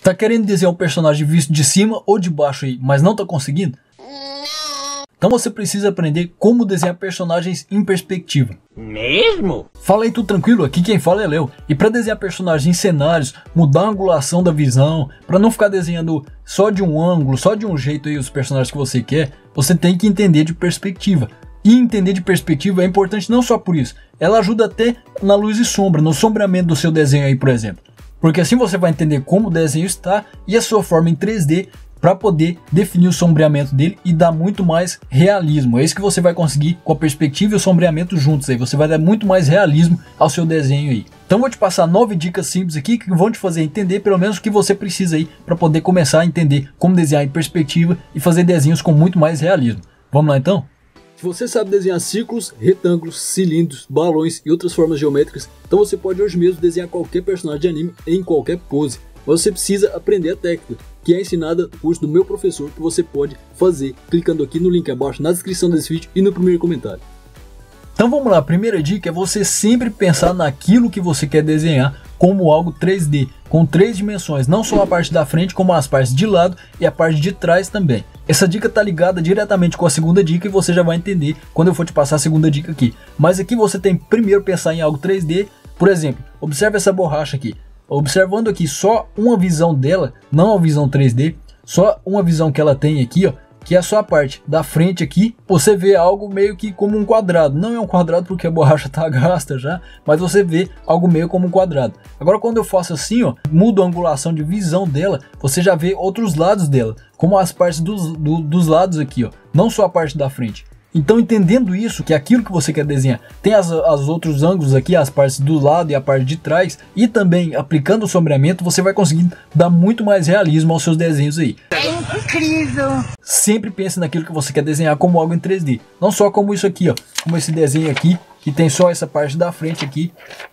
Tá querendo desenhar um personagem visto de cima ou de baixo aí, mas não tá conseguindo? Então você precisa aprender como desenhar personagens em perspectiva. Mesmo? Fala aí tudo tranquilo, aqui quem fala é Léo. E para desenhar personagens em cenários, mudar a angulação da visão, para não ficar desenhando só de um ângulo, só de um jeito aí os personagens que você quer, você tem que entender de perspectiva. E entender de perspectiva é importante não só por isso, ela ajuda até na luz e sombra, no sombreamento do seu desenho aí, por exemplo. Porque assim você vai entender como o desenho está e a sua forma em 3D para poder definir o sombreamento dele e dar muito mais realismo. É isso que você vai conseguir com a perspectiva e o sombreamento juntos aí. Você vai dar muito mais realismo ao seu desenho aí. Então vou te passar 9 dicas simples aqui que vão te fazer entender pelo menos o que você precisa aí para poder começar a entender como desenhar em perspectiva e fazer desenhos com muito mais realismo. Vamos lá então? Se você sabe desenhar círculos, retângulos, cilindros, balões e outras formas geométricas, então você pode hoje mesmo desenhar qualquer personagem de anime em qualquer pose. Mas você precisa aprender a técnica, que é ensinada no curso do meu professor, que você pode fazer clicando aqui no link abaixo na descrição desse vídeo e no primeiro comentário. Então vamos lá, a primeira dica é você sempre pensar naquilo que você quer desenhar como algo 3D, com 3 dimensões, não só a parte da frente, como as partes de lado e a parte de trás também. Essa dica está ligada diretamente com a segunda dica e você já vai entender quando eu for te passar a segunda dica aqui. Mas aqui você tem que primeiro pensar em algo 3D, por exemplo, observe essa borracha aqui. Observando aqui só uma visão dela, não a visão 3D, só uma visão que ela tem aqui, ó, que é só a parte da frente aqui, você vê algo meio que como um quadrado. Não é um quadrado porque a borracha tá gasta já, mas você vê algo meio como um quadrado. Agora quando eu faço assim, ó, mudo a angulação de visão dela, você já vê outros lados dela, como as partes dos lados aqui, ó, não só a parte da frente. Então entendendo isso, que aquilo que você quer desenhar tem as outros ângulos aqui, as partes do lado e a parte de trás, e também aplicando o sombreamento, você vai conseguir dar muito mais realismo aos seus desenhos aí. É incrível! Sempre pense naquilo que você quer desenhar como algo em 3D, não só como isso aqui, ó, como esse desenho aqui, que tem só essa parte da frente aqui,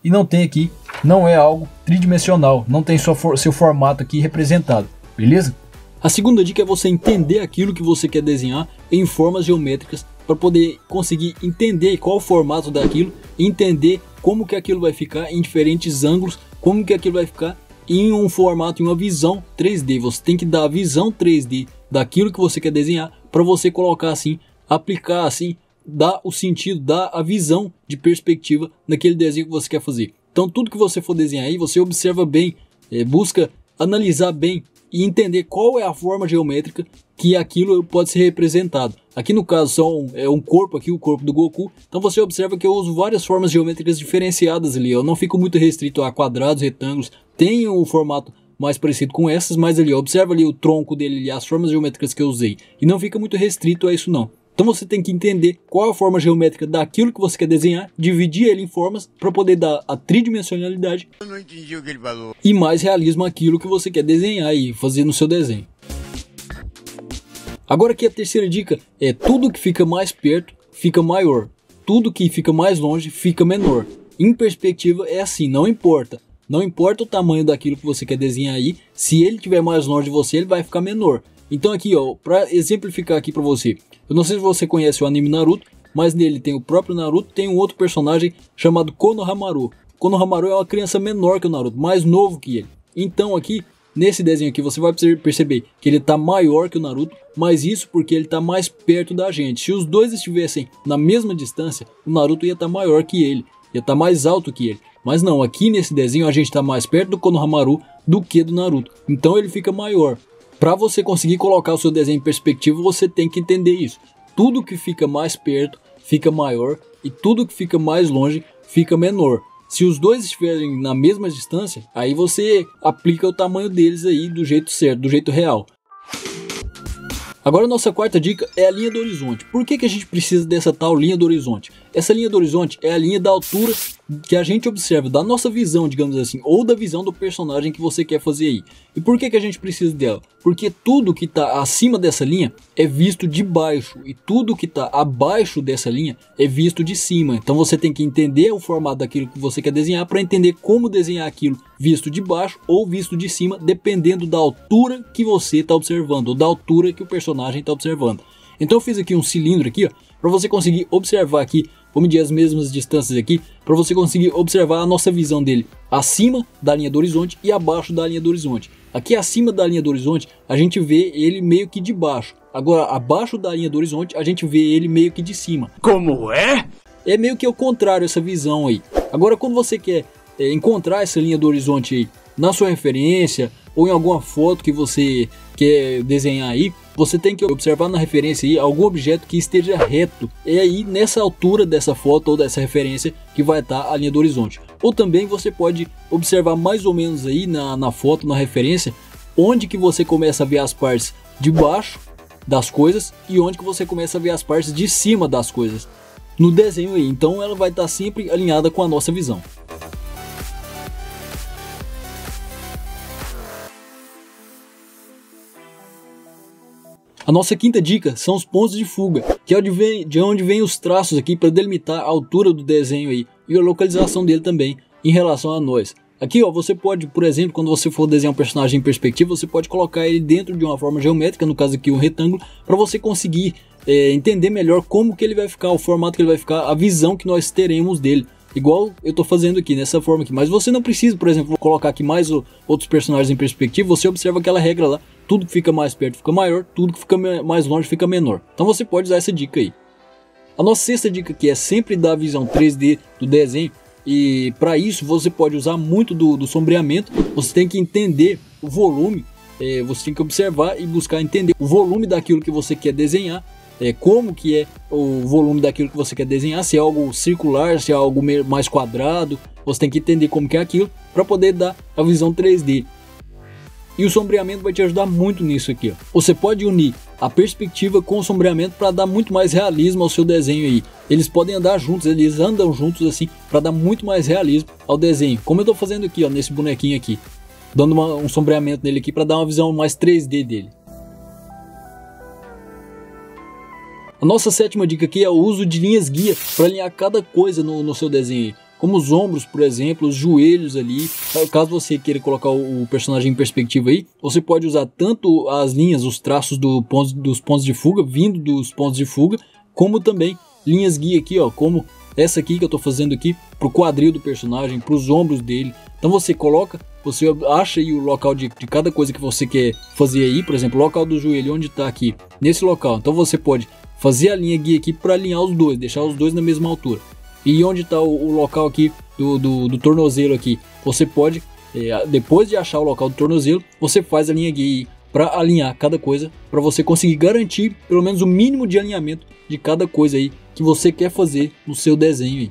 e não tem aqui, não é algo tridimensional, não tem só seu formato aqui representado, beleza? A segunda dica é você entender aquilo que você quer desenhar em formas geométricas para poder conseguir entender qual o formato daquilo, entender como que aquilo vai ficar em diferentes ângulos, como que aquilo vai ficar em um formato, em uma visão 3D. Você tem que dar a visão 3D daquilo que você quer desenhar para você colocar assim, aplicar assim, dar o sentido, dar a visão de perspectiva naquele desenho que você quer fazer. Então tudo que você for desenhar aí, você observa bem, busca analisar bem e entender qual é a forma geométrica que aquilo pode ser representado. Aqui no caso é um corpo aqui, o corpo do Goku. Então você observa que eu uso várias formas geométricas diferenciadas ali. Eu não fico muito restrito a quadrados, retângulos. Tem um formato mais parecido com essas, mas ali observa ali o tronco dele ali, as formas geométricas que eu usei. E não fica muito restrito a isso não. Então você tem que entender qual é a forma geométrica daquilo que você quer desenhar, dividir ele em formas para poder dar a tridimensionalidade. Eu não entendi o que ele falou. E mais realismo àquilo que você quer desenhar e fazer no seu desenho. Agora aqui a terceira dica é: tudo que fica mais perto fica maior, tudo que fica mais longe fica menor. Em perspectiva é assim, não importa o tamanho daquilo que você quer desenhar aí, se ele estiver mais longe de você, ele vai ficar menor. Então aqui, ó, para exemplificar aqui para você, eu não sei se você conhece o anime Naruto, mas nele tem o próprio Naruto, tem um outro personagem chamado Konohamaru. Konohamaru é uma criança menor que o Naruto, mais novo que ele. Então aqui, nesse desenho aqui, você vai perceber que ele está maior que o Naruto, mas isso porque ele está mais perto da gente. Se os dois estivessem na mesma distância, o Naruto ia estar maior que ele, ia estar mais alto que ele. Mas não, aqui nesse desenho a gente está mais perto do Konohamaru do que do Naruto. Então ele fica maior. Para você conseguir colocar o seu desenho em perspectiva, você tem que entender isso. Tudo que fica mais perto fica maior e tudo que fica mais longe fica menor. Se os dois estiverem na mesma distância, aí você aplica o tamanho deles aí do jeito certo, do jeito real. Agora a nossa quarta dica é a linha do horizonte. Por que a gente precisa dessa tal linha do horizonte? Essa linha do horizonte é a linha da altura que a gente observa, da nossa visão, digamos assim, ou da visão do personagem que você quer fazer aí. E por que a gente precisa dela? Porque tudo que está acima dessa linha é visto de baixo e tudo que está abaixo dessa linha é visto de cima. Então você tem que entender o formato daquilo que você quer desenhar para entender como desenhar aquilo visto de baixo ou visto de cima, dependendo da altura que você está observando ou da altura que o personagem está observando. Então eu fiz aqui um cilindro aqui, para você conseguir observar aqui, vou medir as mesmas distâncias aqui, para você conseguir observar a nossa visão dele acima da linha do horizonte e abaixo da linha do horizonte. Aqui acima da linha do horizonte, a gente vê ele meio que de baixo. Agora, abaixo da linha do horizonte, a gente vê ele meio que de cima. Como é? É meio que o contrário essa visão aí. Agora, quando você quer encontrar essa linha do horizonte aí na sua referência ou em alguma foto que você quer desenhar aí, você tem que observar na referência aí algum objeto que esteja reto. É aí nessa altura dessa foto ou dessa referência que vai estar a linha do horizonte. Ou também você pode observar mais ou menos aí na foto, na referência, onde que você começa a ver as partes de baixo das coisas e onde que você começa a ver as partes de cima das coisas no desenho aí. Então ela vai estar sempre alinhada com a nossa visão. A nossa quinta dica são os pontos de fuga, que é de onde vem os traços aqui para delimitar a altura do desenho aí e a localização dele também em relação a nós. Aqui ó, você pode, por exemplo, quando você for desenhar um personagem em perspectiva, você pode colocar ele dentro de uma forma geométrica, no caso aqui um retângulo, para você conseguir entender melhor como que ele vai ficar, o formato que ele vai ficar, a visão que nós teremos dele. Igual eu estou fazendo aqui, nessa forma aqui. Mas você não precisa, por exemplo, colocar aqui mais outros personagens em perspectiva. Você observa aquela regra lá. Tudo que fica mais perto fica maior, tudo que fica mais longe fica menor. Então você pode usar essa dica aí. A nossa sexta dica aqui é sempre dar a visão 3D do desenho. E para isso você pode usar muito do sombreamento. Você tem que entender o volume. Você tem que observar e buscar entender o volume daquilo que você quer desenhar. Como que é o volume daquilo que você quer desenhar, se é algo circular, se é algo mais quadrado, você tem que entender como que é aquilo para poder dar a visão 3D. E o sombreamento vai te ajudar muito nisso aqui, ó. Você pode unir a perspectiva com o sombreamento para dar muito mais realismo ao seu desenho aí. Eles podem andar juntos, eles andam juntos assim para dar muito mais realismo ao desenho. Como eu estou fazendo aqui, ó, nesse bonequinho aqui, dando um sombreamento nele aqui para dar uma visão mais 3D dele. A nossa sétima dica aqui é o uso de linhas guia para alinhar cada coisa no seu desenho, como os ombros, por exemplo, os joelhos ali. Caso você queira colocar o personagem em perspectiva aí, você pode usar tanto as linhas, os traços dos pontos de fuga, vindo dos pontos de fuga, como também linhas guia aqui, ó, como essa aqui que eu estou fazendo aqui, para o quadril do personagem, para os ombros dele. Então você acha aí o local de cada coisa que você quer fazer aí, por exemplo, o local do joelho, onde está aqui, nesse local. Então você pode fazer a linha guia aqui para alinhar os dois, deixar os dois na mesma altura. E onde está o local aqui do tornozelo aqui, você pode, depois de achar o local do tornozelo, você faz a linha guia para alinhar cada coisa, para você conseguir garantir pelo menos o mínimo de alinhamento de cada coisa aí que você quer fazer no seu desenho aí.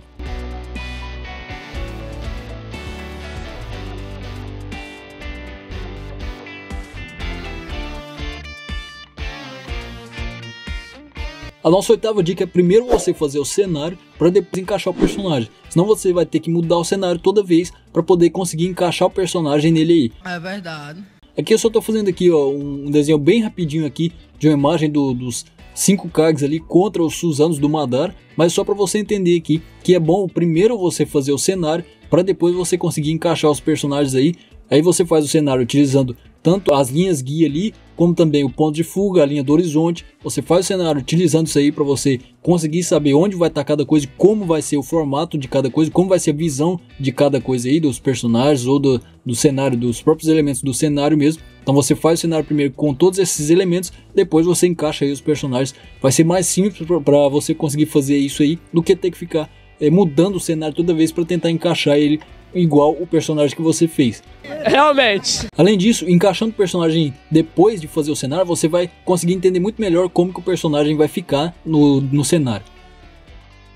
A nossa oitava dica é primeiro você fazer o cenário para depois encaixar o personagem. Senão você vai ter que mudar o cenário toda vez para poder conseguir encaixar o personagem nele aí. É verdade. Aqui eu só estou fazendo aqui, ó, um desenho bem rapidinho aqui de uma imagem dos 5 Kages ali contra os Suzanos do Madara. Mas só para você entender aqui que é bom primeiro você fazer o cenário para depois você conseguir encaixar os personagens aí. Aí você faz o cenário utilizando tanto as linhas guia ali, como também o ponto de fuga, a linha do horizonte. Você faz o cenário utilizando isso aí para você conseguir saber onde vai estar cada coisa, como vai ser o formato de cada coisa, como vai ser a visão de cada coisa aí, dos personagens ou do cenário, dos próprios elementos do cenário mesmo. Então você faz o cenário primeiro com todos esses elementos, depois você encaixa aí os personagens. Vai ser mais simples para você conseguir fazer isso aí do que ter que ficar mudando o cenário toda vez para tentar encaixar ele igual o personagem que você fez. Realmente. Além disso, encaixando o personagem depois de fazer o cenário, você vai conseguir entender muito melhor como que o personagem vai ficar no cenário.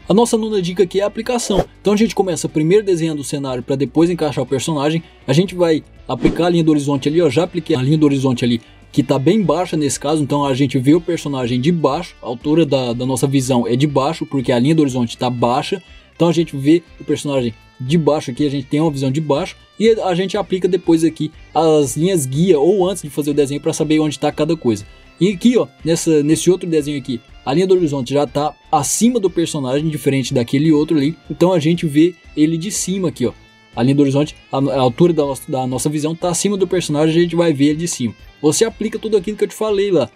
A nossa nona dica aqui é a aplicação. Então a gente começa primeiro desenhando o cenário para depois encaixar o personagem. A gente vai aplicar a linha do horizonte ali, ó, já apliquei a linha do horizonte ali, que está bem baixa nesse caso, então a gente vê o personagem de baixo, a altura da nossa visão é de baixo, porque a linha do horizonte está baixa. Então a gente vê o personagem de baixo aqui, a gente tem uma visão de baixo e a gente aplica depois aqui as linhas guia ou antes de fazer o desenho para saber onde está cada coisa. E aqui, ó, nesse outro desenho aqui, a linha do horizonte já está acima do personagem, diferente daquele outro ali. Então a gente vê ele de cima aqui, ó. A linha do horizonte, a altura da nossa visão está acima do personagem, a gente vai ver ele de cima. Você aplica tudo aquilo que eu te falei lá.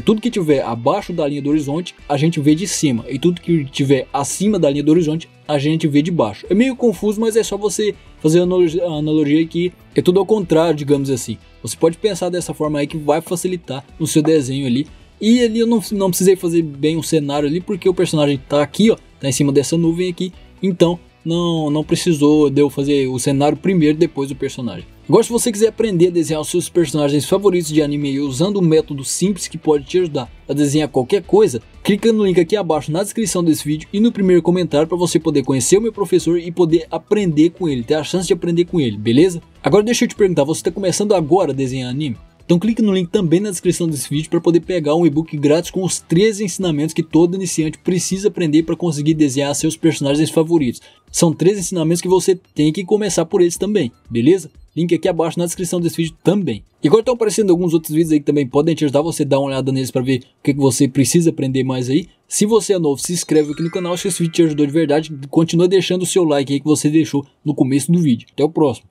Tudo que tiver abaixo da linha do horizonte, a gente vê de cima. E tudo que tiver acima da linha do horizonte, a gente vê de baixo. É meio confuso, mas é só você fazer a analogia que é tudo ao contrário, digamos assim. Você pode pensar dessa forma aí que vai facilitar no seu desenho ali. E ali eu não precisei fazer bem um cenário ali, porque o personagem tá aqui, ó, tá em cima dessa nuvem aqui. Então não precisou de eu fazer o cenário primeiro, depois do personagem. Agora, se você quiser aprender a desenhar os seus personagens favoritos de anime usando um método simples que pode te ajudar a desenhar qualquer coisa, clica no link aqui abaixo na descrição desse vídeo e no primeiro comentário para você poder conhecer o meu professor e poder aprender com ele, ter a chance de aprender com ele, beleza? Agora deixa eu te perguntar, você está começando agora a desenhar anime? Então clique no link também na descrição desse vídeo para poder pegar um e-book grátis com os 13 ensinamentos que todo iniciante precisa aprender para conseguir desenhar seus personagens favoritos. São 13 ensinamentos que você tem que começar por eles também, beleza? Link aqui abaixo na descrição desse vídeo também. E agora estão aparecendo alguns outros vídeos aí que também podem te ajudar você a dar uma olhada neles para ver o que você precisa aprender mais aí. Se você é novo, se inscreve aqui no canal, se esse vídeo te ajudou de verdade, continua deixando o seu like aí que você deixou no começo do vídeo. Até o próximo.